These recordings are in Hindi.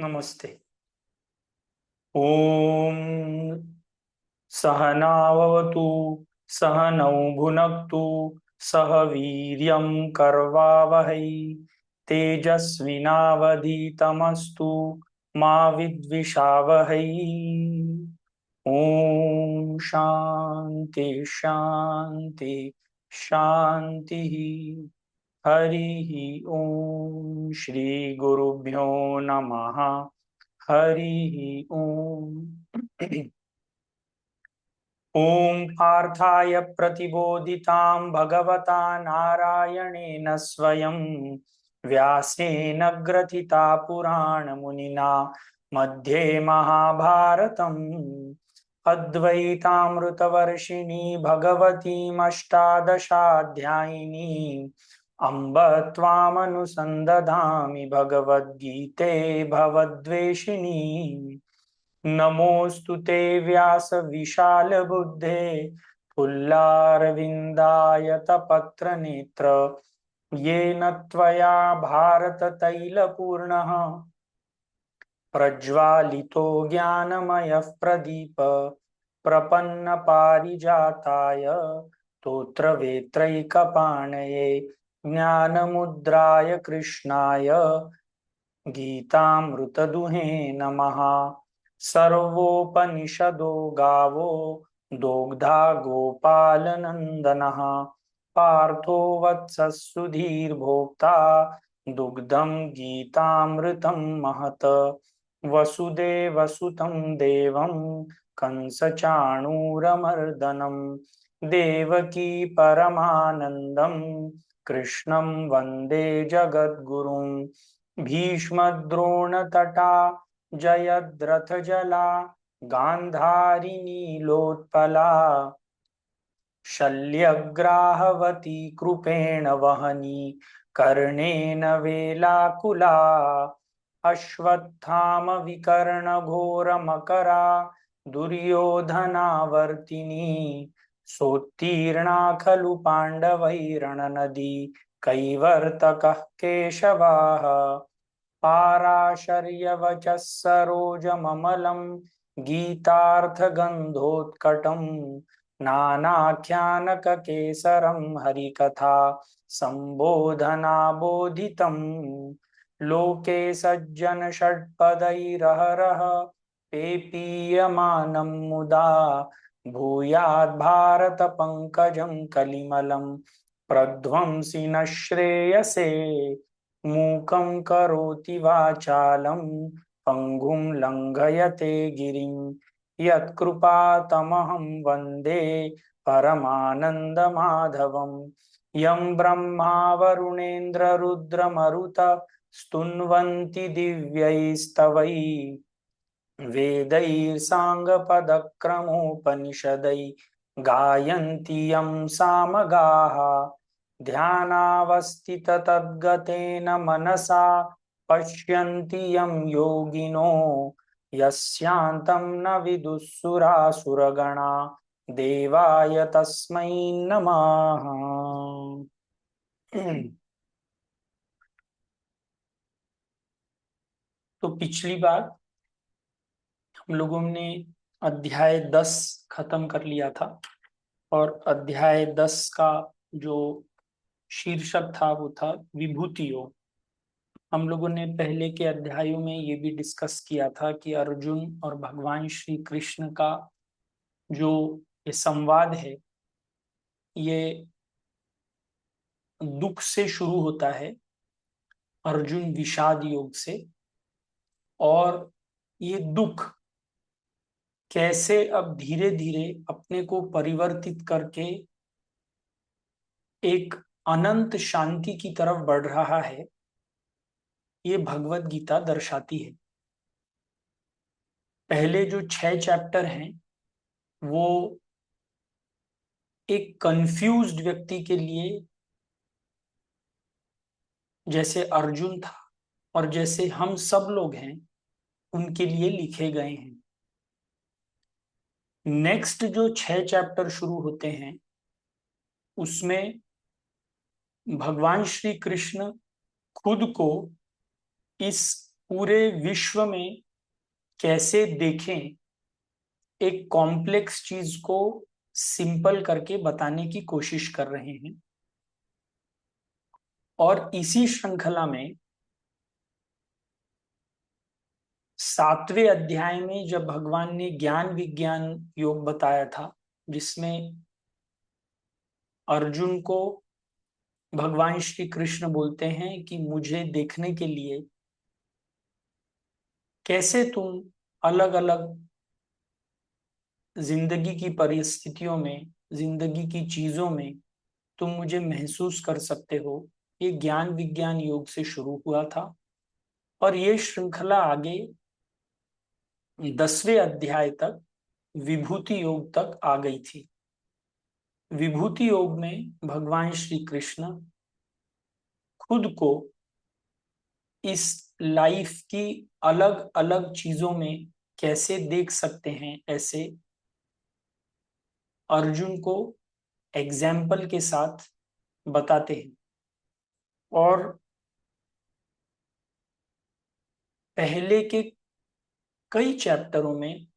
नमस्ते। ओम सहनावतु सहनौ भुनक्तु सह वीर्यं करवावहै तेजस्विनावधीतमस्तु मा विद्विषावहै। ओम शांति शांति शांति। हरि ओम श्री गुरुभ्यो नमः। हरि ओम। ओम पार्थाय प्रतिबोधितां भगवता नारायणेन स्वयं व्यासेन ग्रथिता पुराण मुनिना मध्ये महाभारतम् अद्वैतामृतवर्षिणी भगवतीमष्टादशाध्यायिनी अम्ब त्वामनुसन्दधामि भगवद्गीते भवद्वेषिणी। नमोऽस्तु ते व्यास विशाल बुद्धे फुल्लारविन्दायतपत्र नेत्र येन त्वया भारत तैलपूर्णः प्रज्वालितो ज्ञानमयः प्रदीप प्रपन्न पारिजाताय तोत्रवेत्रैकपाणये ज्ञानमुद्राय कृष्णाय गीतामृतदुहे नमः। सर्वोपनिषदो गावो दोग्धा गोपालनन्दनः पार्थो वत्सः सुधीर्भोक्ता दुग्धं गीतामृतं महत्। वसुदेवसुतं देवं कंसचाणूरमर्दनं देवकी परमानन्दं कृष्णं वन्दे जगद्गुरुं। भीष्मद्रोणतटा जयद्रथजला गान्धारिनीलोत्पला शल्यग्राहवती कृपेण वहनी कर्णेन वेलाकुला अश्वत्थामविकर्णघोरमकरा दुर्योधनावर्तिनी सोत्तीर्णा खलु पाण्डवैरणनदी कैवर्तकः केशवाः पाराशर्यवचः सरोजममलं गीतार्थगन्धोत्कटं नानाख्यानककेसरं हरिकथा सम्बोधनाबोधितं लोके सज्जन षट्पदैरहरः पेपीयमानं मुदा भूयात् भारत पंकजं कलिमलं प्रध्वंसि न श्रेयसे। मूकं करोति वाचालं पंगुं लंघयते गिरिं यत्कृपातमहं वन्दे परमानन्दमाधवम्। यं ब्रह्मा वरुणेन्द्र रुद्रमरुत स्तुन्वन्ति दिव्यैस्तवैः वेदैः साङ्गपदक्रमोपनिषदैः गायन्ति यं सामगाः ध्यानावस्थिततद्गतेन मनसा पश्यन्ति यं योगिनो यस्यान्तं न विदुःसुरासुरगणा देवाय तस्मै नमः। तो पिछली बार हम लोगों ने अध्याय 10 खत्म कर लिया था और अध्याय 10 का जो शीर्षक था वो था विभूति योग। हम लोगों ने पहले के अध्यायों में ये भी डिस्कस किया था कि अर्जुन और भगवान श्री कृष्ण का जो ये संवाद है ये दुख से शुरू होता है, अर्जुन विषाद योग से, और ये दुख कैसे अब धीरे धीरे अपने को परिवर्तित करके एक अनंत शांति की तरफ बढ़ रहा है, ये भगवत गीता दर्शाती है। पहले जो 6 चैप्टर हैं वो एक कंफ्यूज्ड व्यक्ति के लिए, जैसे अर्जुन था और जैसे हम सब लोग हैं, उनके लिए लिखे गए हैं। नेक्स्ट जो 6 चैप्टर शुरू होते हैं उसमें भगवान श्री कृष्ण खुद को इस पूरे विश्व में कैसे देखें, एक कॉम्प्लेक्स चीज को सिंपल करके बताने की कोशिश कर रहे हैं। और इसी श्रृंखला में 7वें अध्याय में जब भगवान ने ज्ञान विज्ञान योग बताया था, जिसमें अर्जुन को भगवान श्री कृष्ण बोलते हैं कि मुझे देखने के लिए कैसे तुम अलग अलग जिंदगी की परिस्थितियों में, जिंदगी की चीजों में तुम मुझे महसूस कर सकते हो, ये ज्ञान विज्ञान योग से शुरू हुआ था। और ये श्रृंखला आगे 10वें अध्याय तक विभूति योग तक आ गई थी। विभूति योग में भगवान श्री कृष्ण खुद को इस लाइफ की अलग अलग चीजों में कैसे देख सकते हैं, ऐसे अर्जुन को एग्जाम्पल के साथ बताते हैं। और पहले के कई चैप्टरों में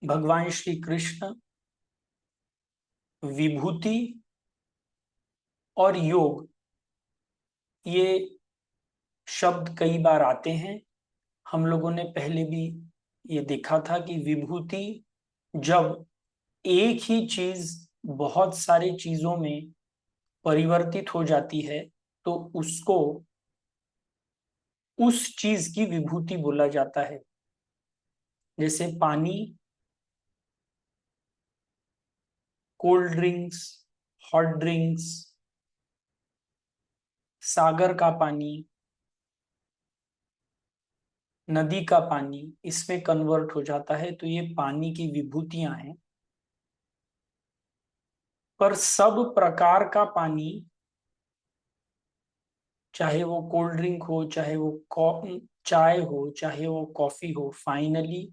भगवान श्री कृष्ण विभूति और योग, ये शब्द कई बार आते हैं। हम लोगों ने पहले भी ये देखा था कि विभूति जब एक ही चीज बहुत सारे चीजों में परिवर्तित हो जाती है तो उसको उस चीज की विभूति बोला जाता है। जैसे पानी, कोल्ड ड्रिंक्स, हॉट ड्रिंक्स, सागर का पानी, नदी का पानी, इसमें कन्वर्ट हो जाता है, तो ये पानी की विभूतियां हैं। पर सब प्रकार का पानी, चाहे वो कोल्ड ड्रिंक हो, चाहे वो चाय हो, चाहे वो कॉफी हो, फाइनली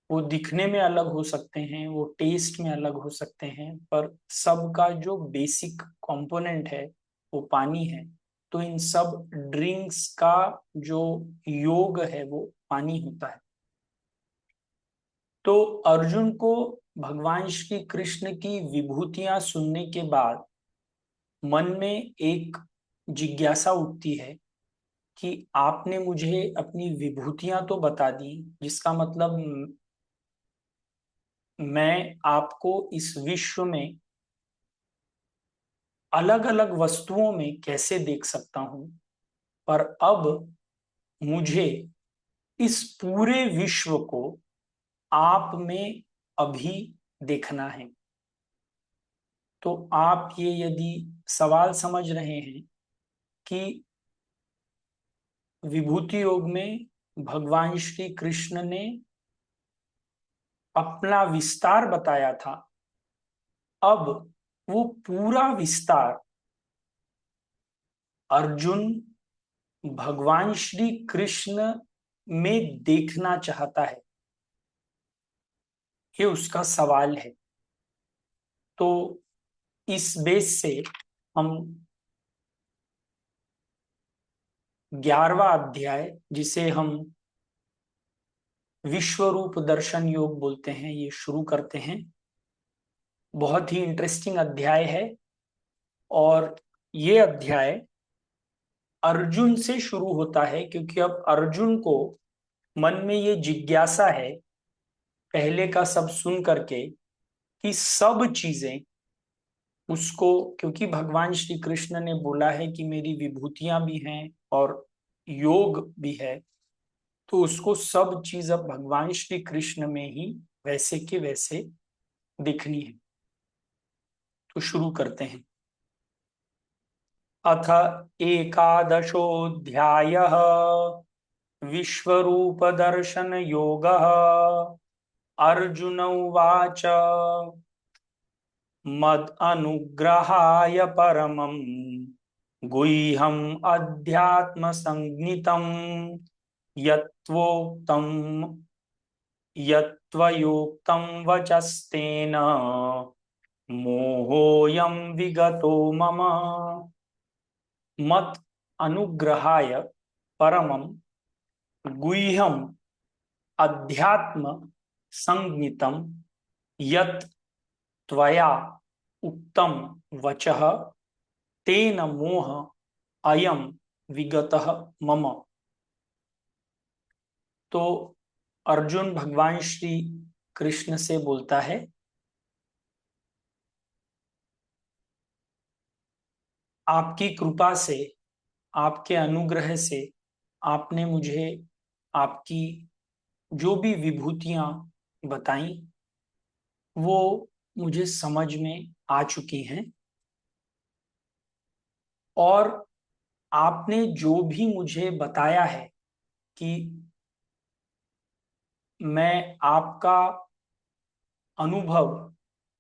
वो दिखने में अलग हो सकते हैं, वो टेस्ट में अलग हो सकते हैं, पर सबका जो बेसिक कंपोनेंट है वो पानी है। तो इन सब ड्रिंक्स का जो योग है वो पानी होता है। तो अर्जुन को भगवान श्री कृष्ण की विभूतियां सुनने के बाद मन में एक जिज्ञासा उठती है कि आपने मुझे अपनी विभूतियां तो बता दी, जिसका मतलब मैं आपको इस विश्व में अलग अलग वस्तुओं में कैसे देख सकता हूं, पर अब मुझे इस पूरे विश्व को आप में अभी देखना है। तो आप ये यदि सवाल समझ रहे हैं कि विभूति योग में भगवान श्री कृष्ण ने अपना विस्तार बताया था, अब वो पूरा विस्तार अर्जुन भगवान श्री कृष्ण में देखना चाहता है, ये उसका सवाल है। तो इस बेस से हम 11वां अध्याय, जिसे हम विश्व रूप दर्शन योग बोलते हैं, ये शुरू करते हैं। बहुत ही इंटरेस्टिंग अध्याय है। और ये अध्याय अर्जुन से शुरू होता है, क्योंकि अब अर्जुन को मन में ये जिज्ञासा है पहले का सब सुन करके कि सब चीजें उसको, क्योंकि भगवान श्री कृष्ण ने बोला है कि मेरी विभूतियां भी हैं और योग भी है, तो उसको सब चीज अब भगवान श्री कृष्ण में ही वैसे के वैसे दिखनी है। तो शुरू करते हैं। अथ एकादशोऽध्यायः विश्वरूप दर्शन योगः। अर्जुन उवाच मद अनुग्रहाय परमं गुह्यम् अध्यात्म संज्ञितम् यत्वोक्तं यत्त्वयोक्तं वचस्तेन मोहोऽयं विगतो मम। मत अनुग्रहाय परमं गुह्यम अध्यात्म संज्ञितम यत् त्वया उक्तम वचः तेन मोह अयम विगतः मम। तो अर्जुन भगवान श्री कृष्ण से बोलता है, आपकी कृपा से, आपके अनुग्रह से आपने मुझे आपकी जो भी विभूतियां बताई वो मुझे समझ में आ चुकी हैं, और आपने जो भी मुझे बताया है कि मैं आपका अनुभव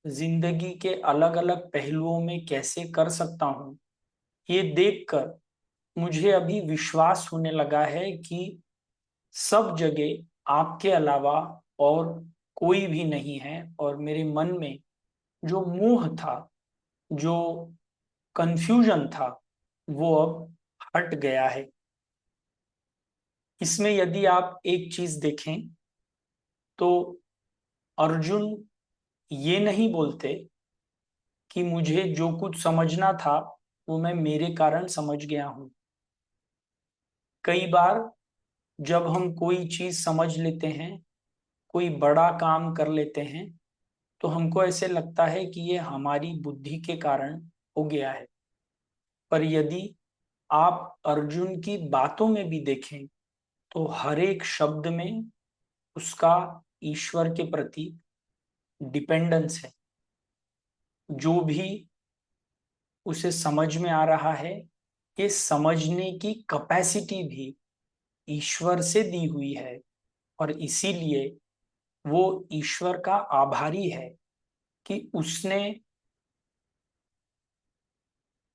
जिंदगी के अलग अलग पहलुओं में कैसे कर सकता हूं, ये देखकर मुझे अभी विश्वास होने लगा है कि सब जगह आपके अलावा और कोई भी नहीं है, और मेरे मन में जो मोह था, जो कंफ्यूजन था, वो अब हट गया है। इसमें यदि आप एक चीज देखें तो अर्जुन ये नहीं बोलते कि मुझे जो कुछ समझना था वो मैं मेरे कारण समझ गया हूं। कई बार जब हम कोई चीज समझ लेते हैं, कोई बड़ा काम कर लेते हैं, तो हमको ऐसे लगता है कि ये हमारी बुद्धि के कारण हो गया है। पर यदि आप अर्जुन की बातों में भी देखें तो हर एक शब्द में उसका ईश्वर के प्रति डिपेंडेंस है। जो भी उसे समझ में आ रहा है, ये समझने की कैपेसिटी भी ईश्वर से दी हुई है, और इसीलिए वो ईश्वर का आभारी है कि उसने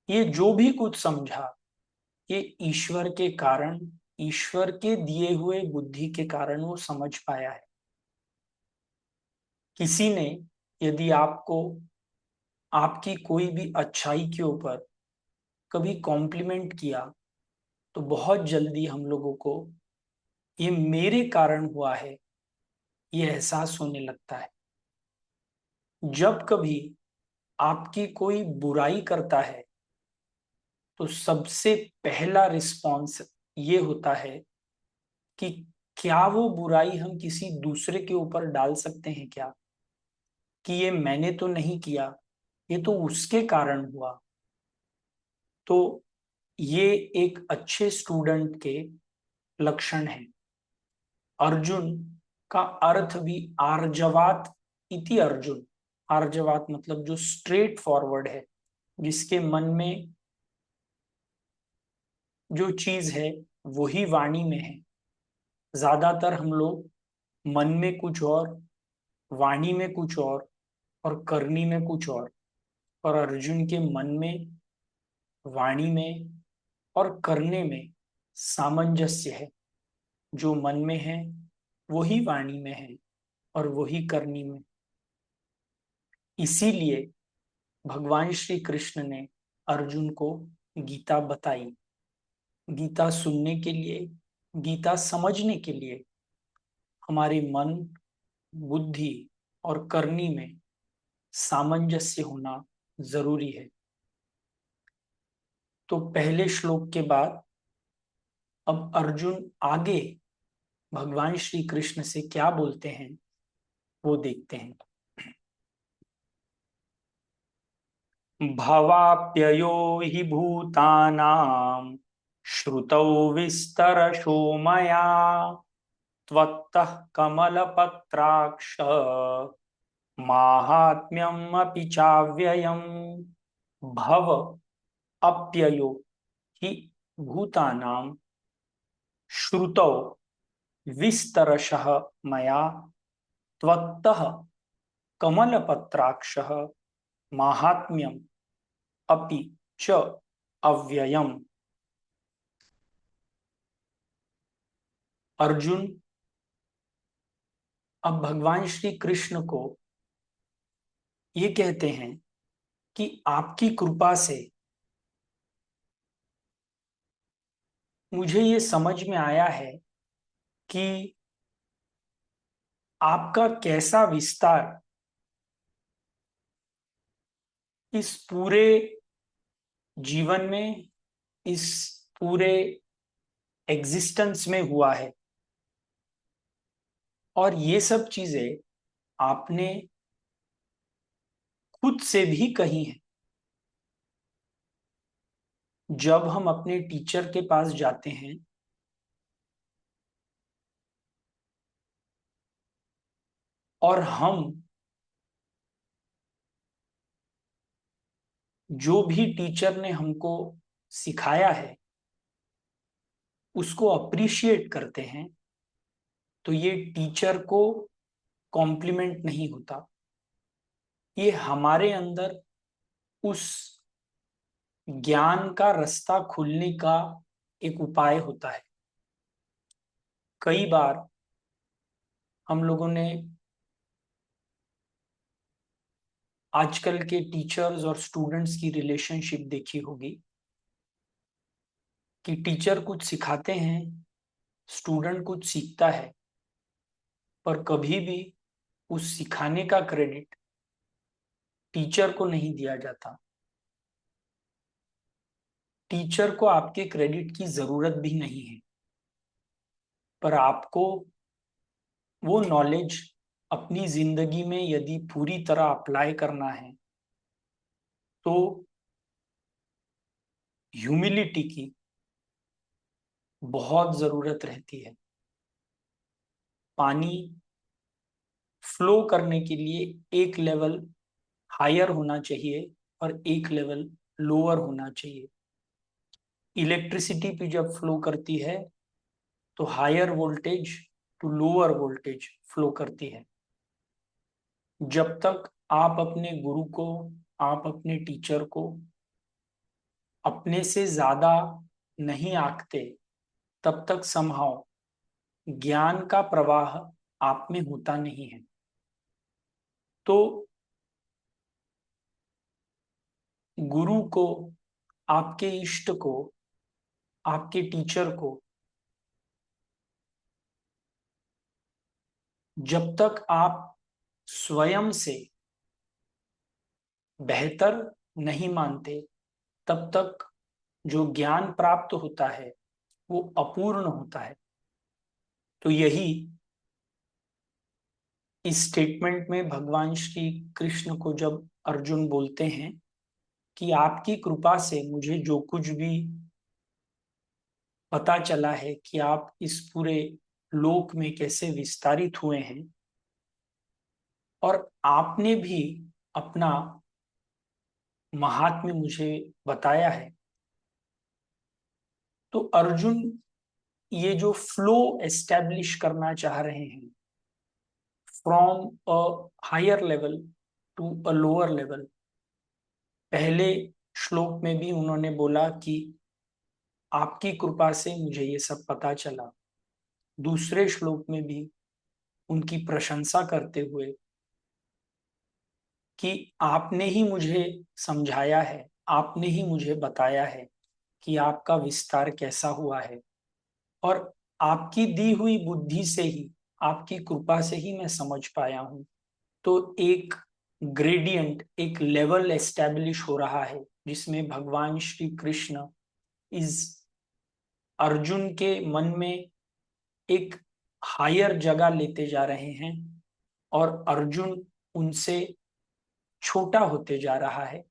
ये जो भी कुछ समझा, ये ईश्वर के कारण, ईश्वर के दिए हुए बुद्धि के कारण वो समझ पाया है। किसी ने यदि आपको आपकी कोई भी अच्छाई के ऊपर कभी कॉम्प्लीमेंट किया, तो बहुत जल्दी हम लोगों को ये मेरे कारण हुआ है ये एहसास होने लगता है। जब कभी आपकी कोई बुराई करता है तो सबसे पहला रिस्पॉन्स ये होता है कि क्या वो बुराई हम किसी दूसरे के ऊपर डाल सकते हैं क्या, कि ये मैंने तो नहीं किया, ये तो उसके कारण हुआ। तो ये एक अच्छे स्टूडेंट के लक्षण है। अर्जुन का अर्थ भी आर्जवात इति अर्जुन। आर्जवात मतलब जो स्ट्रेट फॉरवर्ड है, जिसके मन में जो चीज है वही वाणी में है। ज्यादातर हम लोग मन में कुछ और, वाणी में कुछ और करनी में कुछ और अर्जुन के मन में, वाणी में और करने में सामंजस्य है। जो मन में है वही वाणी में है और वही करनी में। इसीलिए भगवान श्री कृष्ण ने अर्जुन को गीता बताई। गीता सुनने के लिए, गीता समझने के लिए हमारे मन, बुद्धि और करनी में सामंजस्य होना जरूरी है। तो पहले श्लोक के बाद अब अर्जुन आगे भगवान श्री कृष्ण से क्या बोलते हैं वो देखते हैं। भवाप्ययो हि भूतानां श्रुतौ विस्तरशो मया त्वत्तः कमलपत्राक्ष माहात्म्यम् अपि चाव्ययम्। भव अप्ययो हि भूतानां श्रुतौ विस्तरशः मया त्वत्तः कमलपत्राक्ष माहात्म्यम् अपि च अव्ययम्। अर्जुन अब भगवान श्री कृष्ण को ये कहते हैं कि आपकी कृपा से मुझे ये समझ में आया है कि आपका कैसा विस्तार इस पूरे जीवन में, इस पूरे एग्जिस्टेंस में हुआ है। और ये सब चीजें आपने खुद से भी कही हैं। जब हम अपने टीचर के पास जाते हैं और हम जो भी टीचर ने हमको सिखाया है उसको अप्रिशिएट करते हैं, तो ये टीचर को कॉम्प्लीमेंट नहीं होता, ये हमारे अंदर उस ज्ञान का रास्ता खुलने का एक उपाय होता है। कई बार हम लोगों ने आजकल के टीचर्स और स्टूडेंट्स की रिलेशनशिप देखी होगी कि टीचर कुछ सिखाते हैं, स्टूडेंट कुछ सीखता है, पर कभी भी उस सिखाने का क्रेडिट टीचर को नहीं दिया जाता। टीचर को आपके क्रेडिट की जरूरत भी नहीं है, पर आपको वो नॉलेज अपनी जिंदगी में यदि पूरी तरह अप्लाई करना है तो ह्यूमिलिटी की बहुत जरूरत रहती है। पानी फ्लो करने के लिए एक लेवल हायर होना चाहिए और एक लेवल लोअर होना चाहिए। इलेक्ट्रिसिटी भी जब फ्लो करती है तो higher voltage to lower voltage flow करती है। जब तक आप अपने गुरु को, आप अपने टीचर को अपने से ज्यादा नहीं आंकते, तब तक समहाउ ज्ञान का प्रवाह आप में होता नहीं है। तो गुरु को, आपके इष्ट को, आपके टीचर को जब तक आप स्वयं से बेहतर नहीं मानते, तब तक जो ज्ञान प्राप्त होता है वो अपूर्ण होता है। तो यही इस स्टेटमेंट में भगवान श्री कृष्ण को जब अर्जुन बोलते हैं कि आपकी कृपा से मुझे जो कुछ भी पता चला है कि आप इस पूरे लोक में कैसे विस्तारित हुए हैं और आपने भी अपना महात्म्य मुझे बताया है, तो अर्जुन ये जो फ्लो एस्टेब्लिश करना चाह रहे हैं from a higher level to a lower level. पहले श्लोक में भी उन्होंने बोला कि आपकी कृपा से मुझे ये सब पता चला। दूसरे श्लोक में भी उनकी प्रशंसा करते हुए कि आपने ही मुझे समझाया है, आपने ही मुझे बताया है कि आपका विस्तार कैसा हुआ है, और आपकी दी हुई बुद्धि से ही, आपकी कृपा से ही मैं समझ पाया हूं। तो एक ग्रेडियंट, एक लेवल एस्टेब्लिश हो रहा है जिसमें भगवान श्री कृष्ण इस अर्जुन के मन में एक हायर जगह लेते जा रहे हैं और अर्जुन उनसे छोटा होते जा रहा है।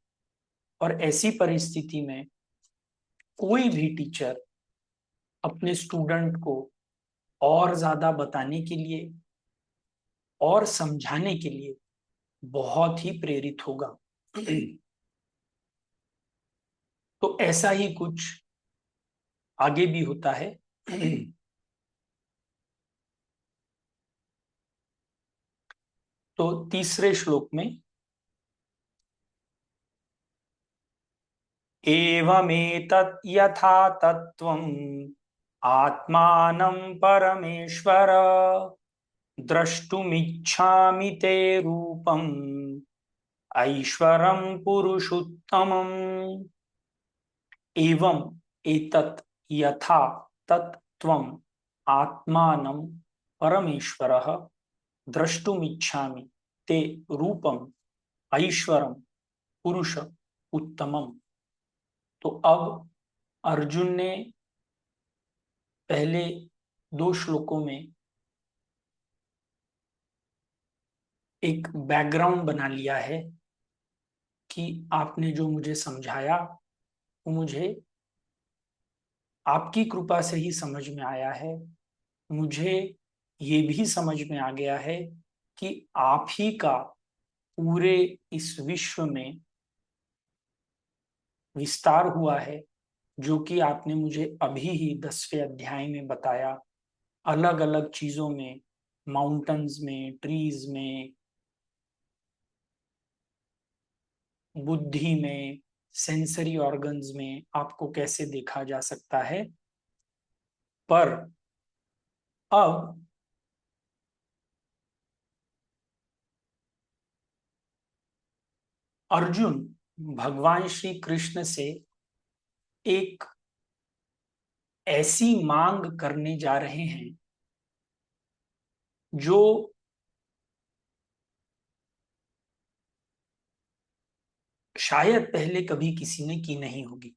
और ऐसी परिस्थिति में कोई भी टीचर अपने स्टूडेंट को और ज्यादा बताने के लिए और समझाने के लिए बहुत ही प्रेरित होगा। तो ऐसा ही कुछ आगे भी होता है। तो तीसरे श्लोक में एवमेतत् यथा तत्त्वम् आत्मानं परमेश्वर द्रष्टुमिच्छामि ते रूपम् ऐश्वरं पुरुषोत्तमम्। एवं एतत् यथा तत्त्वम् आत्मानं परमेश्वरः द्रष्टुमिच्छामि ते रूपम ऐश्वरम पुरुष उत्तमम। तो अब अर्जुन ने पहले 2 श्लोकों में एक बैकग्राउंड बना लिया है कि आपने जो मुझे समझाया वो मुझे आपकी कृपा से ही समझ में आया है। मुझे ये भी समझ में आ गया है कि आप ही का पूरे इस विश्व में विस्तार हुआ है, जो कि आपने मुझे अभी ही 10वें अध्याय में बताया। अलग अलग चीजों में, माउंटेन्स में, ट्रीज में, बुद्धि में, सेंसरी ऑर्गन्स में आपको कैसे देखा जा सकता है। पर अब अर्जुन भगवान श्री कृष्ण से एक ऐसी मांग करने जा रहे हैं जो शायद पहले कभी किसी ने की नहीं होगी।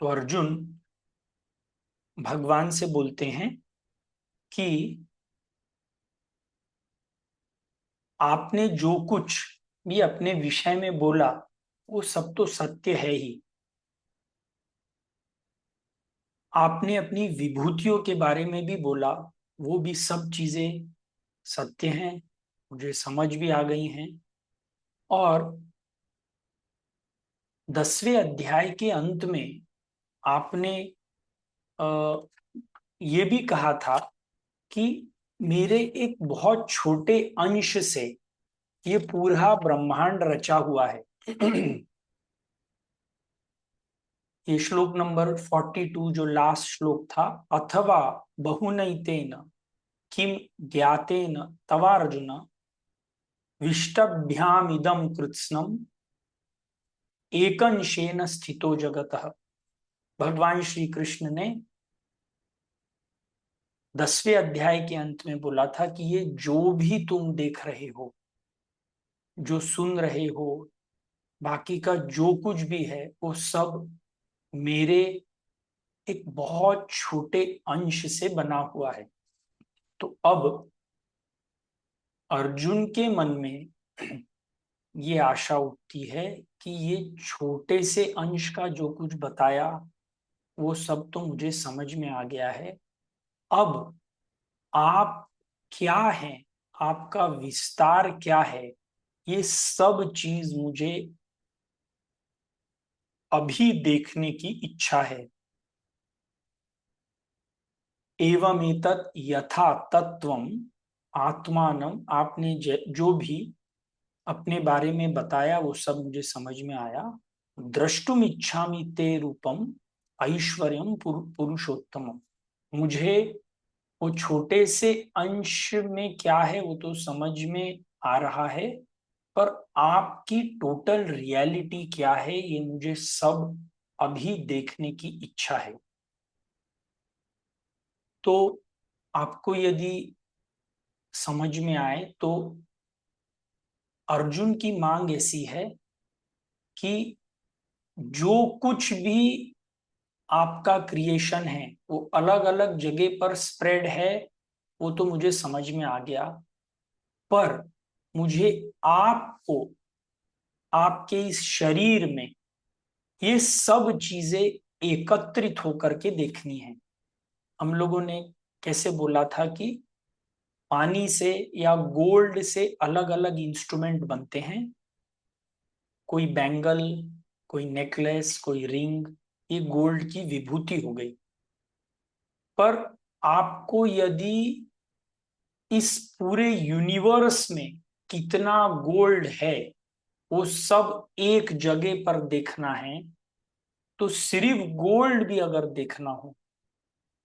तो अर्जुन भगवान से बोलते हैं कि आपने जो कुछ भी अपने विषय में बोला वो सब तो सत्य है ही। आपने अपनी विभूतियों के बारे में भी बोला, वो भी सब चीजें सत्य हैं, मुझे समझ भी आ गई हैं। और 10वें अध्याय के अंत में आपने ये भी कहा था कि मेरे एक बहुत छोटे अंश से ये पूरा ब्रह्मांड रचा हुआ है। ये श्लोक नंबर 42 जो लास्ट श्लोक था, अथवा बहुनैतेन किम ज्ञातेन तवार्जुन विष्टभ्यामिदं कृत्स्नम एकंशेन स्थितो जगतः। भगवान श्री कृष्ण ने 10वें अध्याय के अंत में बोला था कि ये जो भी तुम देख रहे हो, जो सुन रहे हो, बाकी का जो कुछ भी है वो सब मेरे एक बहुत छोटे अंश से बना हुआ है। तो अब अर्जुन के मन में ये आशा उठती है कि ये छोटे से अंश का जो कुछ बताया वो सब तो मुझे समझ में आ गया है। अब आप क्या हैं, आपका विस्तार क्या है, ये सब चीज मुझे अभी देखने की इच्छा है। एवमेतत् यथा तत्वम आत्मानम, आपने जो भी अपने बारे में बताया वो सब मुझे समझ में आया। द्रष्टुम इच्छामि ते रूपम ऐश्वर्यम पुरुषोत्तम। मुझे वो छोटे से अंश में क्या है वो तो समझ में आ रहा है, पर आपकी टोटल रियलिटी क्या है ये मुझे सब अभी देखने की इच्छा है। तो आपको यदि समझ में आए तो अर्जुन की मांग ऐसी है कि जो कुछ भी आपका क्रिएशन है वो अलग अलग जगह पर स्प्रेड है, वो तो मुझे समझ में आ गया। पर मुझे आपको, आपके इस शरीर में ये सब चीजें एकत्रित होकर के देखनी है। हम लोगों ने कैसे बोला था कि पानी से या गोल्ड से अलग अलग इंस्ट्रूमेंट बनते हैं, कोई बैंगल, कोई नेकलेस, कोई रिंग, ये गोल्ड की विभूति हो गई। पर आपको यदि इस पूरे यूनिवर्स में कितना गोल्ड है वो सब एक जगह पर देखना है, तो सिर्फ गोल्ड भी अगर देखना हो,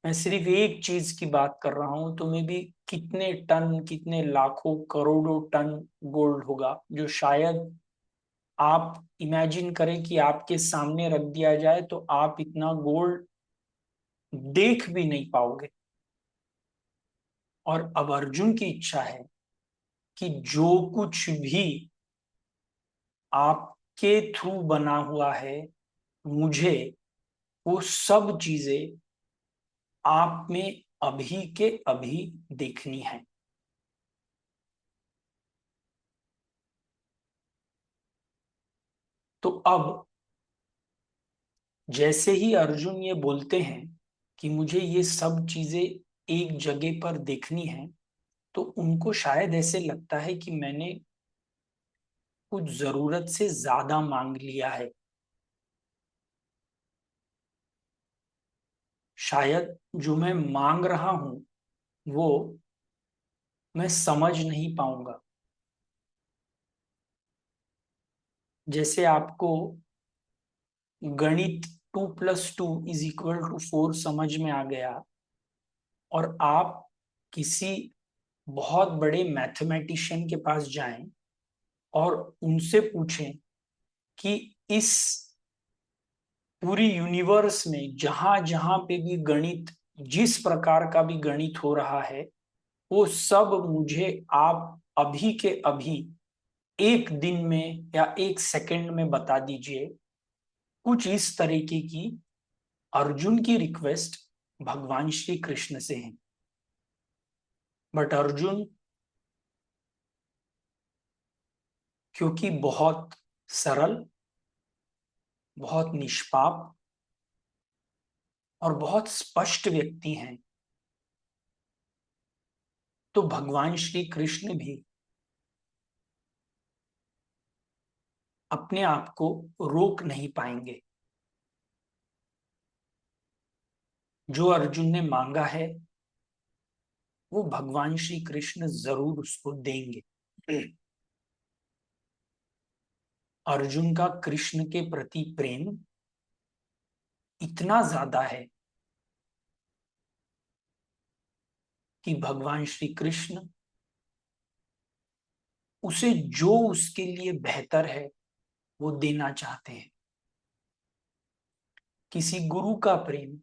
मैं सिर्फ एक चीज की बात कर रहा हूं, तो मे भी कितने टन, कितने लाखों करोड़ों टन गोल्ड होगा, जो शायद आप इमेजिन करें कि आपके सामने रख दिया जाए तो आप इतना गोल्ड देख भी नहीं पाओगे। और अब अर्जुन की इच्छा है कि जो कुछ भी आपके थ्रू बना हुआ है, मुझे वो सब चीजें आप में अभी के अभी देखनी है। तो अब जैसे ही अर्जुन ये बोलते हैं कि मुझे ये सब चीजें एक जगह पर देखनी है, तो उनको शायद ऐसे लगता है कि मैंने कुछ जरूरत से ज्यादा मांग लिया है। शायद जो मैं मांग रहा हूं वो मैं समझ नहीं पाऊंगा। जैसे आपको गणित 2+2=4 समझ में आ गया, और आप किसी बहुत बड़े मैथमेटिशियन के पास जाएं और उनसे पूछें कि इस पूरी यूनिवर्स में जहां जहां पे भी गणित, जिस प्रकार का भी गणित हो रहा है, वो सब मुझे आप अभी के अभी एक दिन में या एक सेकंड में बता दीजिए। कुछ इस तरीके की अर्जुन की रिक्वेस्ट भगवान श्री कृष्ण से है। बट अर्जुन, क्योंकि बहुत सरल, बहुत निष्पाप और बहुत स्पष्ट व्यक्ति हैं, तो भगवान श्री कृष्ण भी अपने आप को रोक नहीं पाएंगे। जो अर्जुन ने मांगा है वो भगवान श्री कृष्ण जरूर उसको देंगे। अर्जुन का कृष्ण के प्रति प्रेम इतना ज्यादा है कि भगवान श्री कृष्ण उसे जो उसके लिए बेहतर है वो देना चाहते हैं। किसी गुरु का प्रेम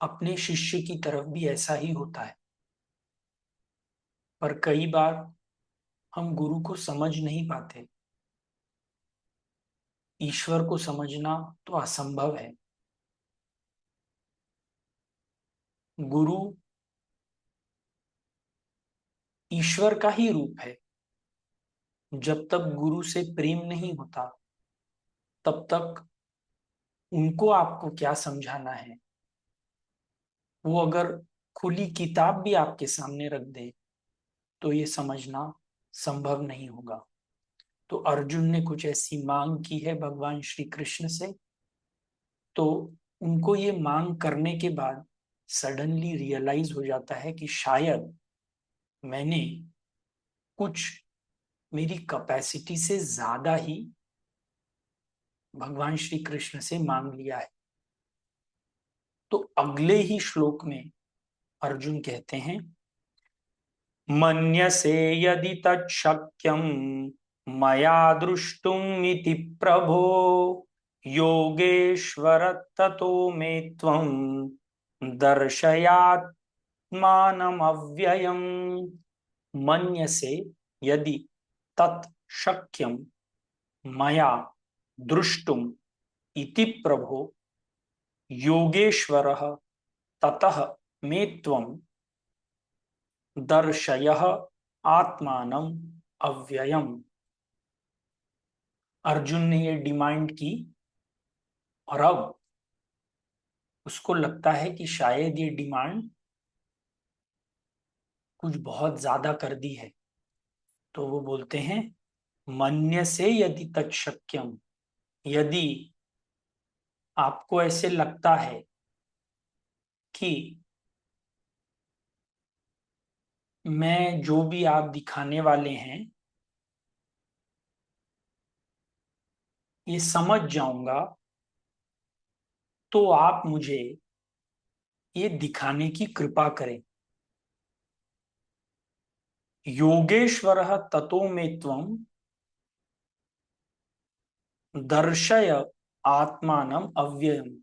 अपने शिष्य की तरफ भी ऐसा ही होता है। पर कई बार हम गुरु को समझ नहीं पाते। ईश्वर को समझना तो असंभव है। गुरु ईश्वर का ही रूप है। जब तक गुरु से प्रेम नहीं होता, तब तक उनको आपको क्या समझाना है। वो अगर खुली किताब भी आपके सामने रख दे तो ये समझना संभव नहीं होगा। तो अर्जुन ने कुछ ऐसी मांग की है भगवान श्री कृष्ण से। तो उनको ये मांग करने के बाद सडनली रियलाइज हो जाता है कि शायद मैंने कुछ मेरी कैपेसिटी से ज्यादा ही भगवान श्री कृष्ण से मांग लिया है। तो अगले ही श्लोक में अर्जुन कहते हैं, मन्यसे यदि तच्छक्यं मया दृष्टुमिति प्रभो योगेश्वर ततो मे त्वं दर्शयात्मानमव्ययम्। मन्यसे यदि तत् शक्यं मया दृष्टुम इति प्रभो योगेश्वरः ततः मे त्वं दर्शयः आत्मानम अव्ययम। अर्जुन ने ये डिमांड की, और अब उसको लगता है कि शायद ये डिमांड कुछ बहुत ज्यादा कर दी है। तो वो बोलते हैं, मन्य से यदि तत्शक्यम, यदि आपको ऐसे लगता है कि मैं जो भी आप दिखाने वाले हैं ये समझ जाऊंगा, तो आप मुझे ये दिखाने की कृपा करें। योगेश्वरः ततो मे त्वं दर्शय आत्मानम अव्ययम।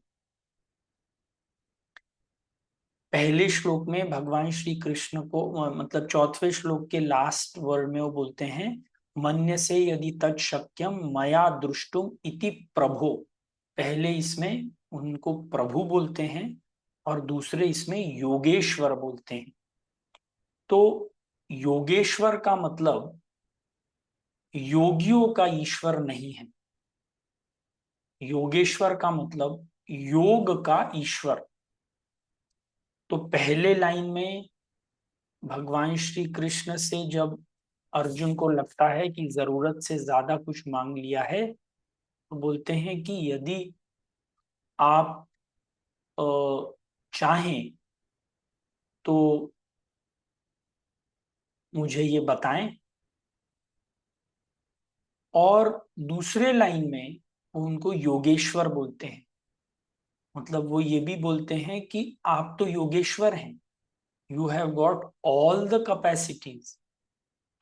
पहले श्लोक में भगवान श्री कृष्ण को मतलब चौथे श्लोक के लास्ट वर्ड में वो बोलते हैं, मन्यसे यदि तत् शक्यम मया दृष्टुम इति प्रभो। पहले इसमें उनको प्रभु बोलते हैं और दूसरे इसमें योगेश्वर बोलते हैं। तो योगेश्वर का मतलब योगियों का ईश्वर नहीं है। योगेश्वर का मतलब योग का ईश्वर। तो पहले लाइन में भगवान श्री कृष्ण से जब अर्जुन को लगता है कि जरूरत से ज्यादा कुछ मांग लिया है, तो बोलते हैं कि यदि आप चाहें तो मुझे ये बताएं। और दूसरे लाइन में वो उनको योगेश्वर बोलते हैं। मतलब वो ये भी बोलते हैं कि आप तो योगेश्वर हैं, you have got all the capacities.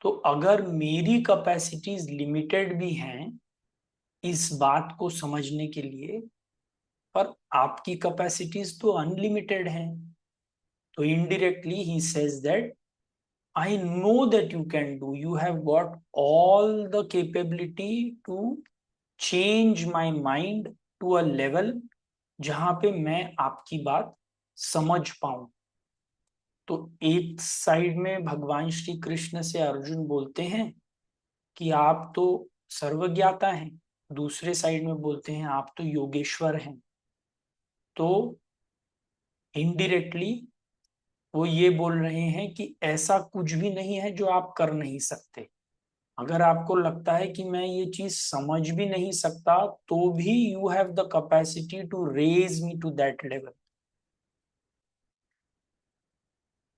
तो अगर मेरी कैपेसिटीज लिमिटेड भी हैं इस बात को समझने के लिए, पर आपकी कैपेसिटीज तो अनलिमिटेड हैं। तो indirectly he says that I know that you can do, you have got all the capability to change my mind to a level जहां पे मैं आपकी बात समझ पाऊं। तो एक साइड में भगवान श्री कृष्ण से अर्जुन बोलते हैं कि आप तो सर्वज्ञाता हैं, दूसरे साइड में बोलते हैं आप तो योगेश्वर हैं। तो इनडायरेक्टली वो ये बोल रहे हैं कि ऐसा कुछ भी नहीं है जो आप कर नहीं सकते। अगर आपको लगता है कि मैं ये चीज समझ भी नहीं सकता, तो भी you have the capacity to raise me to that level.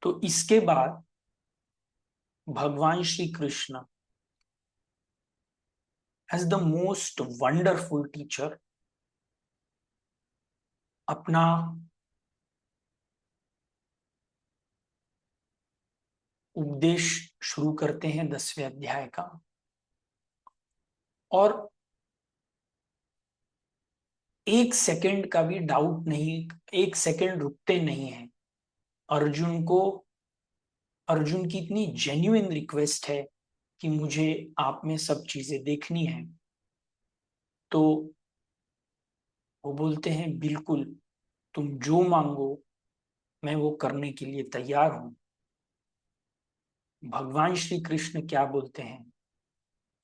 तो इसके बाद भगवान Shri Krishna as the most wonderful teacher अपना उपदेश शुरू करते हैं 10वें अध्याय का। और एक सेकंड का भी डाउट नहीं, एक सेकंड रुकते नहीं है। अर्जुन को, अर्जुन की इतनी जेन्युइन रिक्वेस्ट है कि मुझे आप में सब चीजें देखनी है। तो वो बोलते हैं बिल्कुल, तुम जो मांगो मैं वो करने के लिए तैयार हूं। भगवान श्री कृष्ण क्या बोलते हैं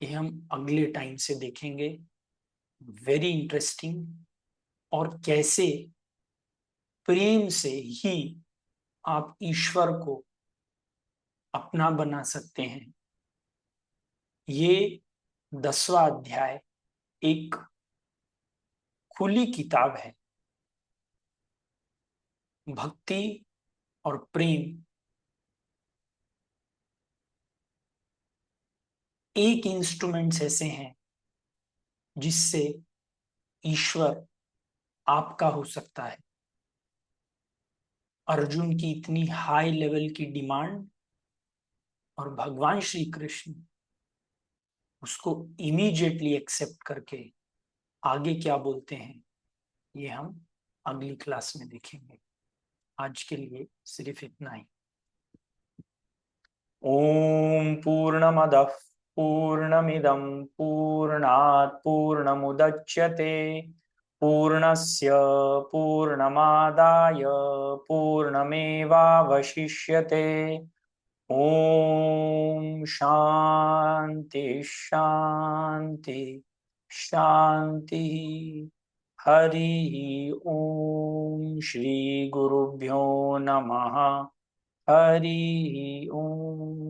ये हम अगले टाइम से देखेंगे। Very interesting. और कैसे प्रेम से ही आप ईश्वर को अपना बना सकते हैं। ये 10वां अध्याय एक खुली किताब है। भक्ति और प्रेम एक इंस्ट्रूमेंट्स ऐसे हैं जिससे ईश्वर आपका हो सकता है। अर्जुन की इतनी हाई लेवल की डिमांड और भगवान श्री कृष्ण उसको इमीडिएटली एक्सेप्ट करके आगे क्या बोलते हैं ये हम अगली क्लास में देखेंगे। आज के लिए सिर्फ इतना ही। ओम पूर्णमदः पूर्णमिदं पूर्णात् पूर्णमुदच्यते पूर्णस्य पूर्णमादाय पूर्णमेवावशिष्यते। ओम शांति शांति शांति। हरि ओम श्री गुरुभ्यो नमः। हरि ओम।